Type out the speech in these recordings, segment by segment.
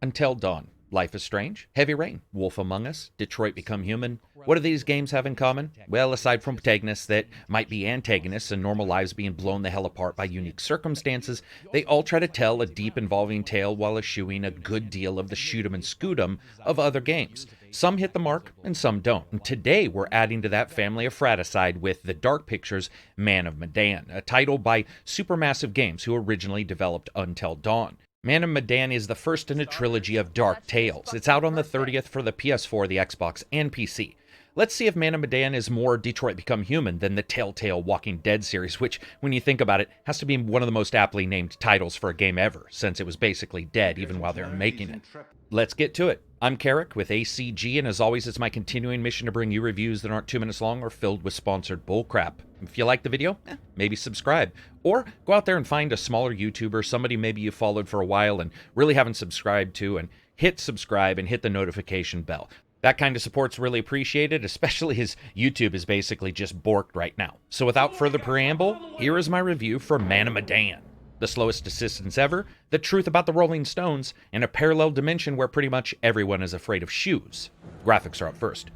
Until Dawn, Life is Strange, Heavy Rain, Wolf Among Us, Detroit Become Human. What do these games have in common? Well, aside from protagonists that might be antagonists and normal lives being blown the hell apart by unique circumstances, they all try to tell a deep, involving tale while eschewing a good deal of the shoot 'em and scoot 'em of other games. Some hit the mark, and some don't. And today, we're adding to that family of fratricide with the Dark Pictures' Man of Medan, a title by Supermassive Games, who originally developed Until Dawn. Man of Medan is the first in a trilogy of dark tales. It's out on the 30th for the PS4, the Xbox, and PC. Let's see if Man of Medan is more Detroit Become Human than the Telltale Walking Dead series, which, when you think about it, has to be one of the most aptly named titles for a game ever, since it was basically dead even while they were making it. Let's get to it. I'm Karak with ACG, and as always, it's my continuing mission to bring you reviews that aren't 2 minutes long or filled with sponsored bullcrap. If you like the video, maybe subscribe. Or go out there and find a smaller YouTuber, somebody maybe you followed for a while and really haven't subscribed to, and hit subscribe and hit the notification bell. That kind of support's really appreciated, especially as YouTube is basically just borked right now. So without further preamble, here is my review for Man of Medan. The slowest assistance ever, the truth about the Rolling Stones, and a parallel dimension where pretty much everyone is afraid of shoes. Graphics are up first.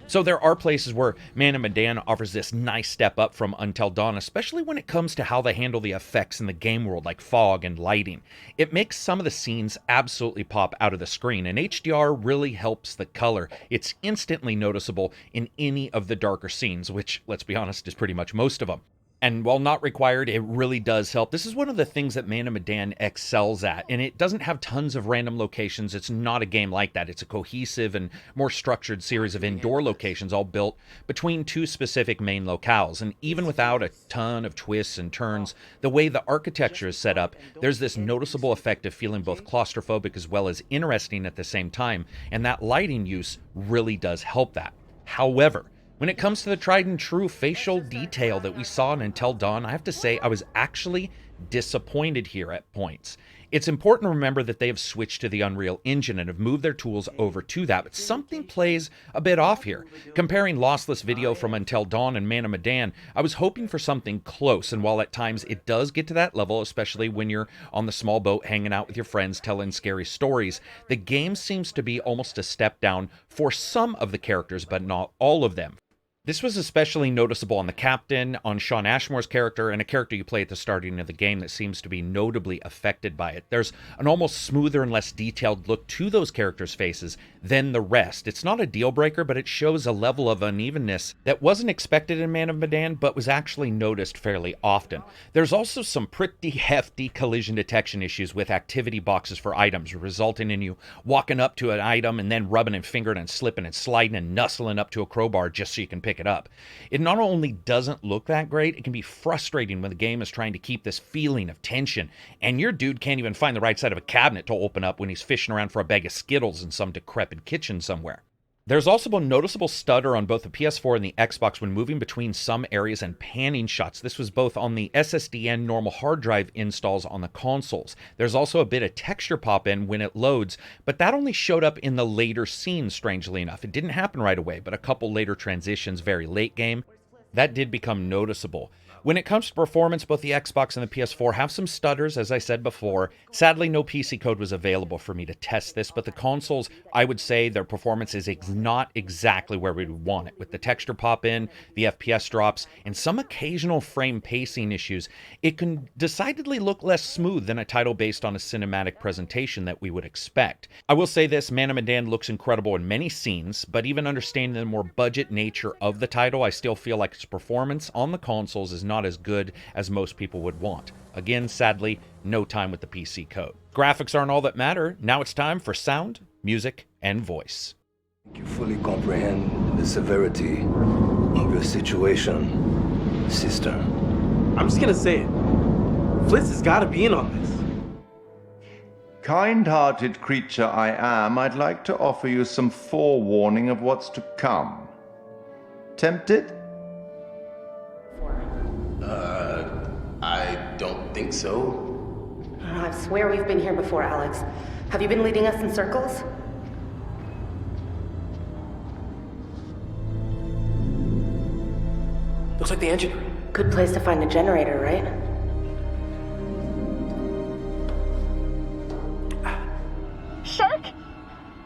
So there are places where Man of Medan offers this nice step up from Until Dawn, especially when it comes to how they handle the effects in the game world, like fog and lighting. It makes some of the scenes absolutely pop out of the screen, and HDR really helps the color. It's instantly noticeable in any of the darker scenes, which, let's be honest, is pretty much most of them. And while not required, it really does help. This is one of the things that Man of Medan excels at, and it doesn't have tons of random locations. It's not a game like that. It's a cohesive and more structured series of indoor locations all built between two specific main locales. And even without a ton of twists and turns, the way the architecture is set up, there's this noticeable effect of feeling both claustrophobic as well as interesting at the same time, and that lighting use really does help that. However, when it comes to the tried and true facial detail that we saw in Until Dawn, I have to say I was actually disappointed here at points. It's important to remember that they have switched to the Unreal Engine and have moved their tools over to that, but something plays a bit off here. Comparing lossless video from Until Dawn and Man of Medan, I was hoping for something close, and while at times it does get to that level, especially when you're on the small boat hanging out with your friends telling scary stories, the game seems to be almost a step down for some of the characters, but not all of them. This was especially noticeable on the captain, on Shawn Ashmore's character, and a character you play at the starting of the game that seems to be notably affected by it. There's an almost smoother and less detailed look to those characters' faces than the rest. It's not a deal breaker, but it shows a level of unevenness that wasn't expected in Man of Medan, but was actually noticed fairly often. There's also some pretty hefty collision detection issues with activity boxes for items, resulting in you walking up to an item and then rubbing and fingering and slipping and sliding and nuzzling up to a crowbar just so you can pick it up. It not only doesn't look that great, it can be frustrating when the game is trying to keep this feeling of tension, and your dude can't even find the right side of a cabinet to open up when he's fishing around for a bag of Skittles in some decrepit kitchen somewhere. There's also a noticeable stutter on both the PS4 and the Xbox when moving between some areas and panning shots. This was both on the SSD and normal hard drive installs on the consoles. There's also a bit of texture pop in when it loads, but that only showed up in the later scenes, strangely enough. It didn't happen right away, but a couple later transitions very late game, that did become noticeable. When it comes to performance, both the Xbox and the PS4 have some stutters, as I said before. Sadly, no PC code was available for me to test this, but the consoles, I would say their performance is not exactly where we would want it. With the texture pop in, the FPS drops, and some occasional frame pacing issues, it can decidedly look less smooth than a title based on a cinematic presentation that we would expect. I will say this, Man of Medan looks incredible in many scenes, but even understanding the more budget nature of the title, I still feel like its performance on the consoles is not as good as most people would want. Again, sadly, no time with the PC code. Graphics aren't all that matter. Now it's time for sound, music, and voice. You fully comprehend the severity of your situation, sister. I'm just gonna say it. Fliss has gotta be in on this. Kind-hearted creature I am, I'd like to offer you some forewarning of what's to come. Tempted? I don't think so. I swear we've been here before, Alex. Have you been leading us in circles? Looks like the engine room. Good place to find a generator, right? Sheriff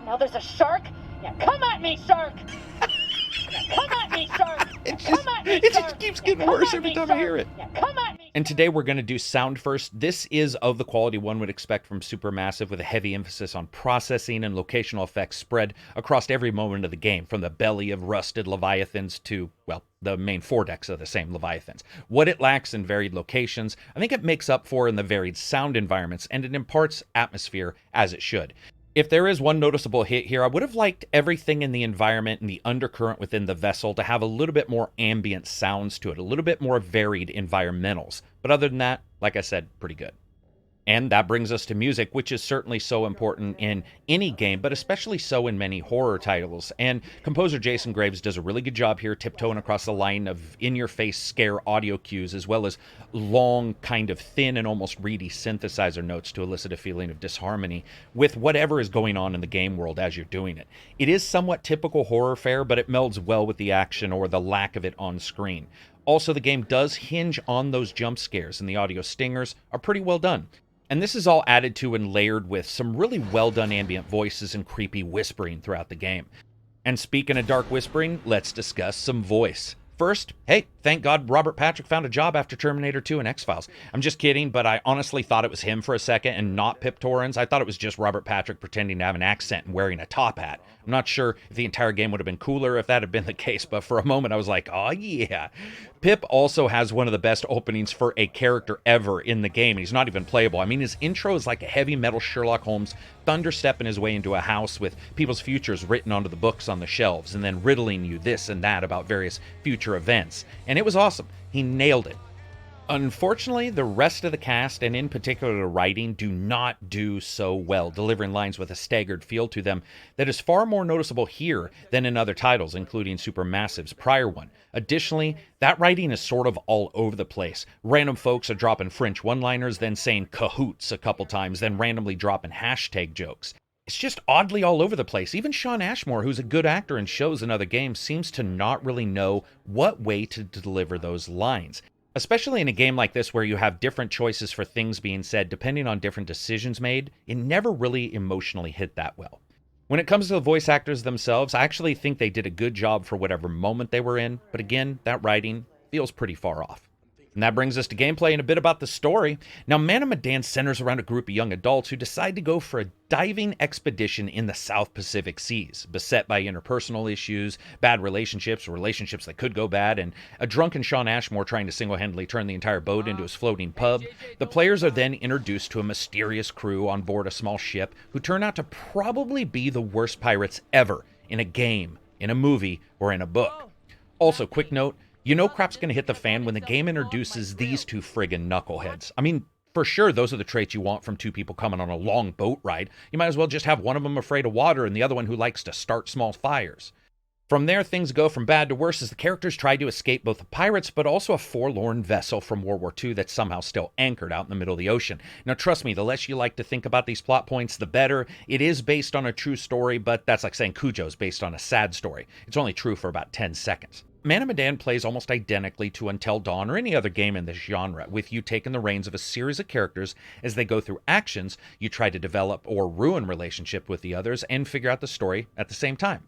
Now there's a shark? Yeah, come at me, shark! Come at me, shark! It just keeps getting worse every time I hear it. Yeah, come at me! And today we're going to do sound first. This is of the quality one would expect from Supermassive, with a heavy emphasis on processing and locational effects spread across every moment of the game, from the belly of rusted leviathans to, well, the main foredecks of the same leviathans. What it lacks in varied locations, I think it makes up for in the varied sound environments, and it imparts atmosphere as it should. If there is one noticeable hit here, I would have liked everything in the environment and the undercurrent within the vessel to have a little bit more ambient sounds to it, a little bit more varied environmentals. But other than that, like I said, pretty good. And that brings us to music, which is certainly so important in any game, but especially so in many horror titles. And composer Jason Graves does a really good job here, tiptoeing across the line of in-your-face scare audio cues, as well as long, kind of thin and almost reedy synthesizer notes to elicit a feeling of disharmony with whatever is going on in the game world as you're doing it. It is somewhat typical horror fare, but it melds well with the action or the lack of it on screen. Also, the game does hinge on those jump scares, and the audio stingers are pretty well done. And this is all added to and layered with some really well done ambient voices and creepy whispering throughout the game. And speaking of dark whispering, let's discuss some voice. First, hey, thank God Robert Patrick found a job after Terminator 2 and X-Files. I'm just kidding, but I honestly thought it was him for a second and not Pip Torrens. I thought it was just Robert Patrick pretending to have an accent and wearing a top hat. I'm not sure if the entire game would have been cooler if that had been the case, but for a moment I was like, oh yeah. Pip also has one of the best openings for a character ever in the game, and he's not even playable. I mean, his intro is like a heavy metal Sherlock Holmes thunderstepping his way into a house with people's futures written onto the books on the shelves, and then riddling you this and that about various future events. And it was awesome. He nailed it. Unfortunately, the rest of the cast, and in particular the writing, do not do so well, delivering lines with a staggered feel to them that is far more noticeable here than in other titles, including Supermassive's prior one. Additionally, that writing is sort of all over the place. Random folks are dropping French one-liners, then saying cahoots a couple times, then randomly dropping hashtag jokes. It's just oddly all over the place. Even Shawn Ashmore, who's a good actor in shows and other games, seems to not really know what way to deliver those lines. Especially in a game like this where you have different choices for things being said depending on different decisions made, it never really emotionally hit that well. When it comes to the voice actors themselves, I actually think they did a good job for whatever moment they were in, but again, that writing feels pretty far off. And that brings us to gameplay and a bit about the story. Now, Medan centers around a group of young adults who decide to go for a diving expedition in the South Pacific Seas, beset by interpersonal issues, bad relationships that could go bad, and a drunken Shawn Ashmore trying to single-handedly turn the entire boat into his floating pub. The players are then introduced to a mysterious crew on board a small ship who turn out to probably be the worst pirates ever in a game, in a movie, or in a book. Also, quick note, you know crap's gonna hit the fan when the game introduces these two friggin' knuckleheads. I mean, for sure, those are the traits you want from two people coming on a long boat ride. You might as well just have one of them afraid of water and the other one who likes to start small fires. From there, things go from bad to worse as the characters try to escape both the pirates, but also a forlorn vessel from World War II that's somehow still anchored out in the middle of the ocean. Now, trust me, the less you like to think about these plot points, the better. It is based on a true story, but that's like saying Cujo's based on a sad story. It's only true for about 10 seconds. Man of Medan plays almost identically to Until Dawn or any other game in this genre, with you taking the reins of a series of characters as they go through actions. You try to develop or ruin relationship with the others and figure out the story at the same time.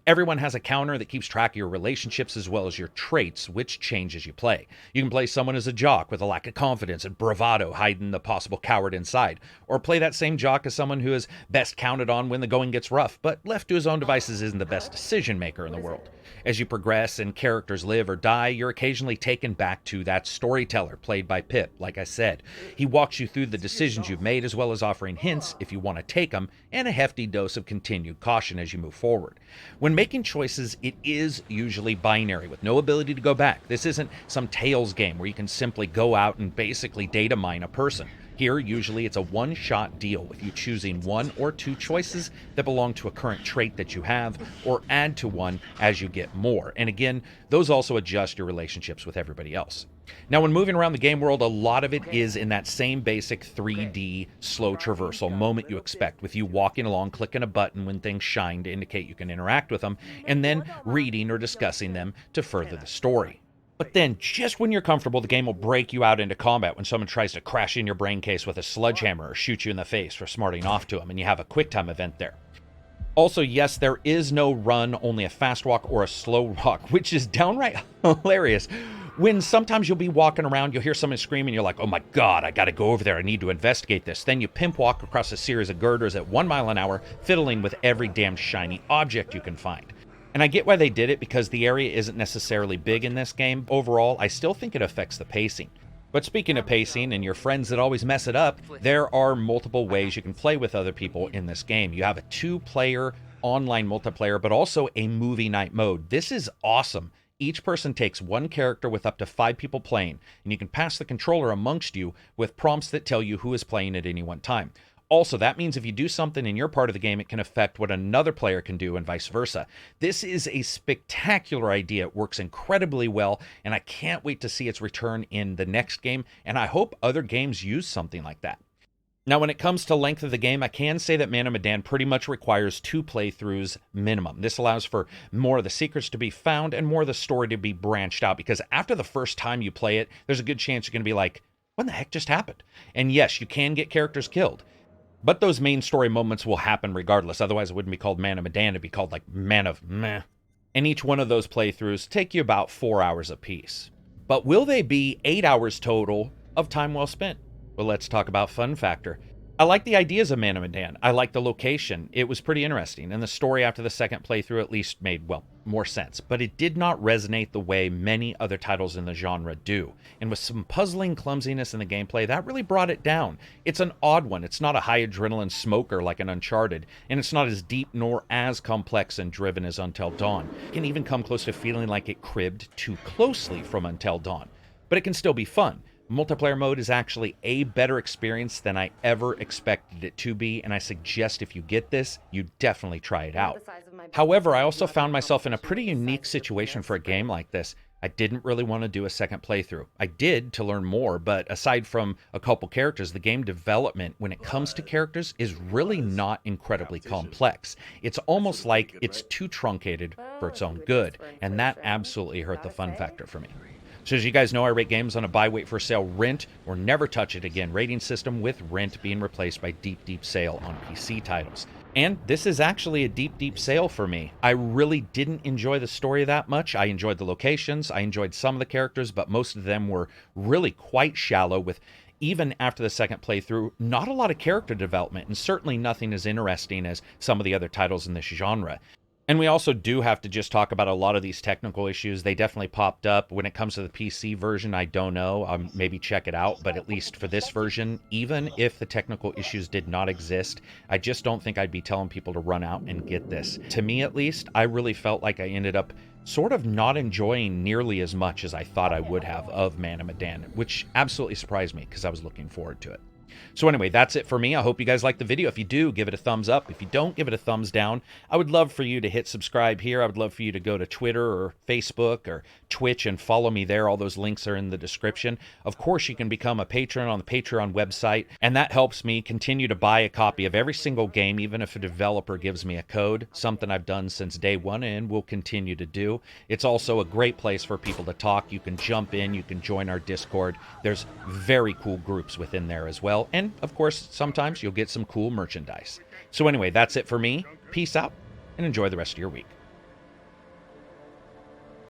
Everyone has a counter that keeps track of your relationships as well as your traits, which change as you play. You can play someone as a jock with a lack of confidence and bravado hiding the possible coward inside, or play that same jock as someone who is best counted on when the going gets rough, but left to his own devices isn't the best decision maker in the world. As you progress and characters live or die, you're occasionally taken back to that storyteller, played by Pip, like I said. He walks you through the decisions you've made, as well as offering hints if you want to take them, and a hefty dose of continued caution as you move forward. When making choices, it is usually binary, with no ability to go back. This isn't some Tales game where you can simply go out and basically data mine a person. Here, usually it's a one-shot deal with you choosing one or two choices that belong to a current trait that you have, or add to one as you get more. And again, those also adjust your relationships with everybody else. Now, when moving around the game world, a lot of it is in that same basic 3D slow traversal moment you expect, with you walking along, clicking a button when things shine to indicate you can interact with them, and then reading or discussing them to further the story. But then, just when you're comfortable, the game will break you out into combat when someone tries to crash in your brain case with a sledgehammer or shoot you in the face for smarting off to them, and you have a quick time event there. Also, yes, there is no run, only a fast walk or a slow walk, which is downright hilarious. When sometimes you'll be walking around, you'll hear someone scream, and you're like, oh my God, I gotta go over there, I need to investigate this. Then you pimp walk across a series of girders at 1 mile an hour, fiddling with every damn shiny object you can find. And I get why they did it, because the area isn't necessarily big in this game. Overall, I still think it affects the pacing. But speaking of pacing and your friends that always mess it up, there are multiple ways you can play with other people in this game. You have a 2-player online multiplayer, but also a movie night mode. This is awesome. Each person takes 1 character with up to 5 people playing, and you can pass the controller amongst you with prompts that tell you who is playing at any one time. Also, that means if you do something in your part of the game, it can affect what another player can do and vice versa. This is a spectacular idea. It works incredibly well, and I can't wait to see its return in the next game, and I hope other games use something like that. Now, when it comes to length of the game, I can say that Man of Medan pretty much requires 2 playthroughs minimum. This allows for more of the secrets to be found and more of the story to be branched out, because after the first time you play it, there's a good chance you're going to be like, what the heck just happened? And yes, you can get characters killed, but those main story moments will happen regardless. Otherwise, it wouldn't be called Man of Medan. It'd be called like Man of Meh. And each one of those playthroughs take you about 4 hours apiece. But will they be 8 hours total of time well spent? Well, let's talk about fun factor. I like the ideas of Man of Medan. I like the location. It was pretty interesting. And the story after the second playthrough at least made, well, more sense. But it did not resonate the way many other titles in the genre do. And with some puzzling clumsiness in the gameplay, that really brought it down. It's an odd one. It's not a high adrenaline smoker like an Uncharted. And it's not as deep nor as complex and driven as Until Dawn. It can even come close to feeling like it cribbed too closely from Until Dawn. But it can still be fun. Multiplayer mode is actually a better experience than I ever expected it to be, and I suggest if you get this, you definitely try it out. However, I also found myself in a pretty unique situation for a game like this. I didn't really want to do a second playthrough. I did to learn more, but aside from a couple characters, the game development when it comes to characters is really not incredibly complex. It's almost like it's too truncated for its own good, and that absolutely hurt the fun factor for me. So as you guys know, I rate games on a buy, wait for sale, rent, or never touch it again rating system, with rent being replaced by deep sale on PC titles. And this is actually a deep sale for me. I really didn't enjoy the story that much. I enjoyed the locations, I enjoyed some of the characters, but most of them were really quite shallow, with, even after the second playthrough, not a lot of character development, and certainly nothing as interesting as some of the other titles in this genre. And we also do have to just talk about a lot of these technical issues. They definitely popped up. When it comes to the PC version, I don't know. Maybe check it out. But at least for this version, even if the technical issues did not exist, I just don't think I'd be telling people to run out and get this. To me, at least, I really felt like I ended up sort of not enjoying nearly as much as I thought I would have of Man of Medan, which absolutely surprised me because I was looking forward to it. So anyway, that's it for me. I hope you guys liked the video. If you do, give it a thumbs up. If you don't, give it a thumbs down. I would love for you to hit subscribe here. I would love for you to go to Twitter or Facebook or Twitch and follow me there. All those links are in the description. Of course, you can become a patron on the Patreon website, and that helps me continue to buy a copy of every single game, even if a developer gives me a code, something I've done since day one and will continue to do. It's also a great place for people to talk. You can jump in, you can join our Discord. There's very cool groups within there as well. And of course, sometimes you'll get some cool merchandise. So anyway, that's it for me. Peace out and enjoy the rest of your week.